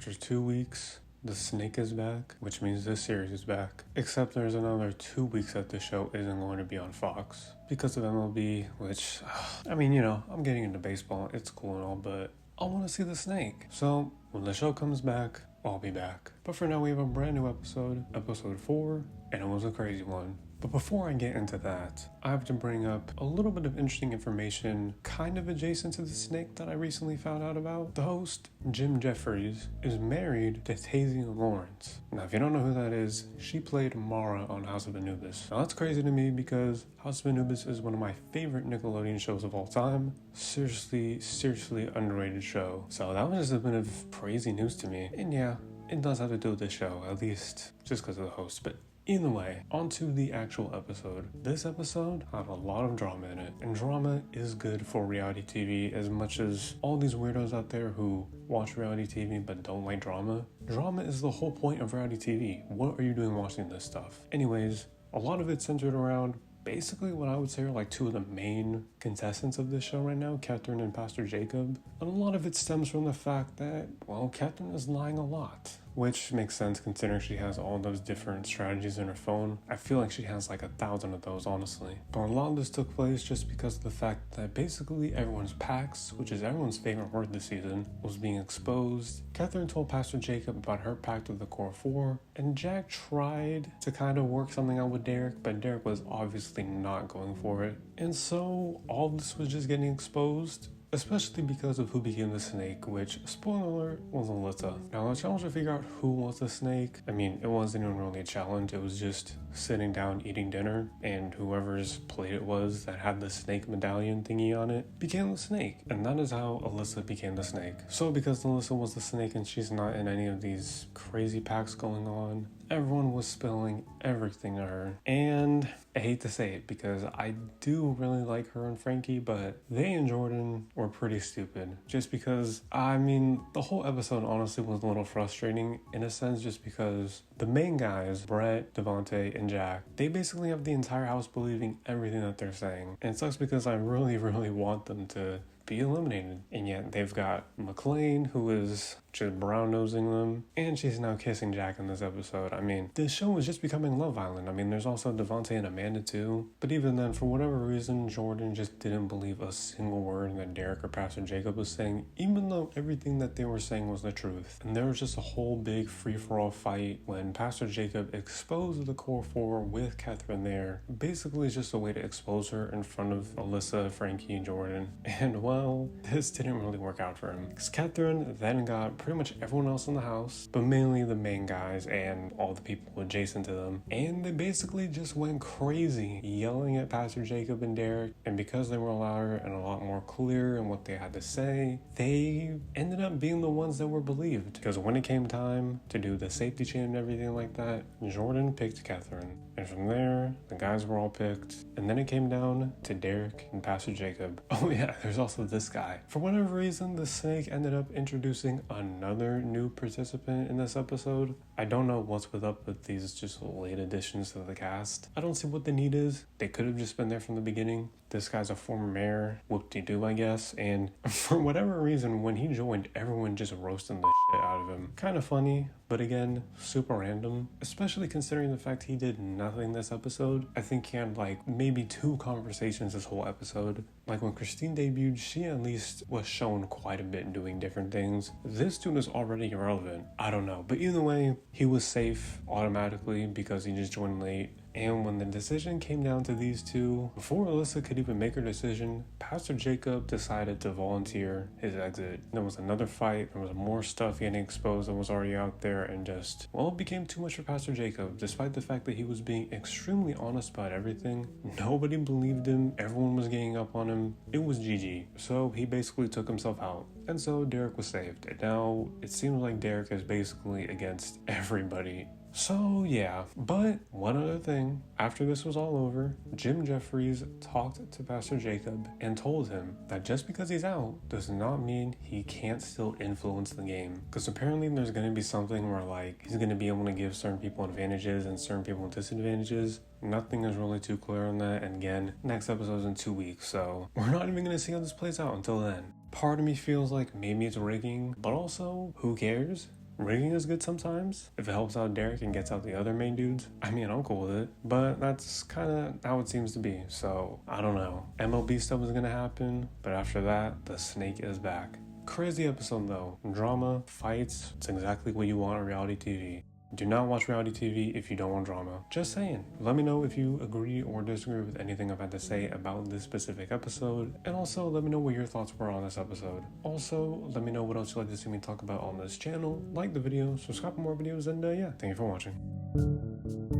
After 2 weeks, the snake is back, which means this series is back. Except there's another 2 weeks that the show isn't going to be on Fox because of MLB, which, I'm getting into baseball, it's cool and all, but I want to see the snake. So when the show comes back, I'll be back. But for now, we have a brand new episode 4, and it was a crazy one. But before I get into that, I have to bring up a little bit of interesting information kind of adjacent to the snake that I recently found out about. The host, Jim Jeffries, is married to Tayzia Lawrence. Now, if you don't know who that is, she played Mara on House of Anubis. Now, that's crazy to me because House of Anubis is one of my favorite Nickelodeon shows of all time. Seriously underrated show. So that was just a bit of crazy news to me. And yeah, it does have to do with this show, at least just because of the host. But either way, onto the actual episode. This episode had a lot of drama in it, and drama is good for reality TV as much as all these weirdos out there who watch reality TV but don't like drama. Drama is the whole point of reality TV. What are you doing watching this stuff? Anyways, a lot of it centered around basically what I would say are like two of the main contestants of this show right now, Catherine and Pastor Jacob. And a lot of it stems from the fact that, well, Catherine is lying a lot. Which makes sense considering she has all those different strategies in her phone. I feel like she has like 1,000 of those, honestly. But a lot of this took place just because of the fact that basically everyone's pax, which is everyone's favorite word this season, was being exposed. Catherine told Pastor Jacob about her pact with the Core 4, and Jack tried to kind of work something out with Derek, but Derek was obviously not going for it. And so all this was just getting exposed, especially because of who became the snake, which, spoiler alert, was Alyssa. Now, the challenge to figure out who was the snake, it wasn't even really a challenge, it was just sitting down eating dinner, and whoever's plate it was that had the snake medallion thingy on it became the snake. And that is how Alyssa became the snake. So because Alyssa was the snake and she's not in any of these crazy packs going on, everyone was spilling everything to her. And I hate to say it because I do really like her and Frankie, but they and Jordan were pretty stupid. Just because, the whole episode honestly was a little frustrating in a sense just because the main guys, Brett, Devontae, and Jack, they basically have the entire house believing everything that they're saying. And it sucks because I really want them to be eliminated. And yet they've got McLean, who is just brown-nosing them, and she's now kissing Jack in this episode. This show is just becoming Love Island. There's also Devontae and Amanda too. But even then, for whatever reason, Jordan just didn't believe a single word that Derek or Pastor Jacob was saying, even though everything that they were saying was the truth. And there was just a whole big free-for-all fight when Pastor Jacob exposed the Core 4 with Catherine there. Basically, it's just a way to expose her in front of Alyssa, Frankie, and Jordan. And well, this didn't really work out for him, because Catherine then got pretty much everyone else in the house, but mainly the main guys and all the people adjacent to them. And they basically just went crazy, yelling at Pastor Jacob and Derek. And because they were louder and a lot more clear in what they had to say, they ended up being the ones that were believed. Because when it came time to do the safety chain and everything like that, Jordan picked Catherine. And from there, the guys were all picked. And then it came down to Derek and Pastor Jacob. Oh yeah, there's also this guy. For whatever reason, the snake ended up introducing another new participant in this episode. I don't know what's up with these just late additions to the cast. I don't see what the need is. They could have just been there from the beginning. This guy's a former mayor, whoop-de-doo, I guess. And for whatever reason, when he joined, everyone just roasted the shit out of him. Kind of funny, but again, super random. Especially considering the fact he did nothing this episode. I think he had maybe 2 conversations this whole episode. Like when Christine debuted, she at least was shown quite a bit doing different things. This dude is already irrelevant. I don't know. But either way, he was safe automatically because he just joined late. And when the decision came down to these two, before Alyssa could even make her decision, Pastor Jacob decided to volunteer his exit. There was another fight, there was more stuff getting exposed that was already out there, and it became too much for Pastor Jacob. Despite the fact that he was being extremely honest about everything, nobody believed him, everyone was ganging up on him, it was GG. So he basically took himself out. And so Derek was saved. And now it seems like Derek is basically against everybody. So yeah, but one other thing, after this was all over, Jim Jeffries talked to Pastor Jacob and told him that just because he's out does not mean he can't still influence the game. Because apparently there's going to be something where he's going to be able to give certain people advantages and certain people disadvantages. Nothing is really too clear on that, and again, next episode's in 2 weeks, so we're not even going to see how this plays out until then. Part of me feels like maybe it's rigging, but also, who cares? Rigging is good sometimes. If it helps out Derek and gets out the other main dudes, I mean, I'm cool with it. But that's kind of how it seems to be. So, I don't know. MLB stuff is going to happen, but after that, the snake is back. Crazy episode though. Drama, fights, it's exactly what you want on reality TV. Do not watch reality TV if you don't want drama. Just saying. Let me know if you agree or disagree with anything I've had to say about this specific episode. And also let me know what your thoughts were on this episode. Also, let me know what else you'd like to see me talk about on this channel. Like the video, subscribe for more videos, and yeah, thank you for watching.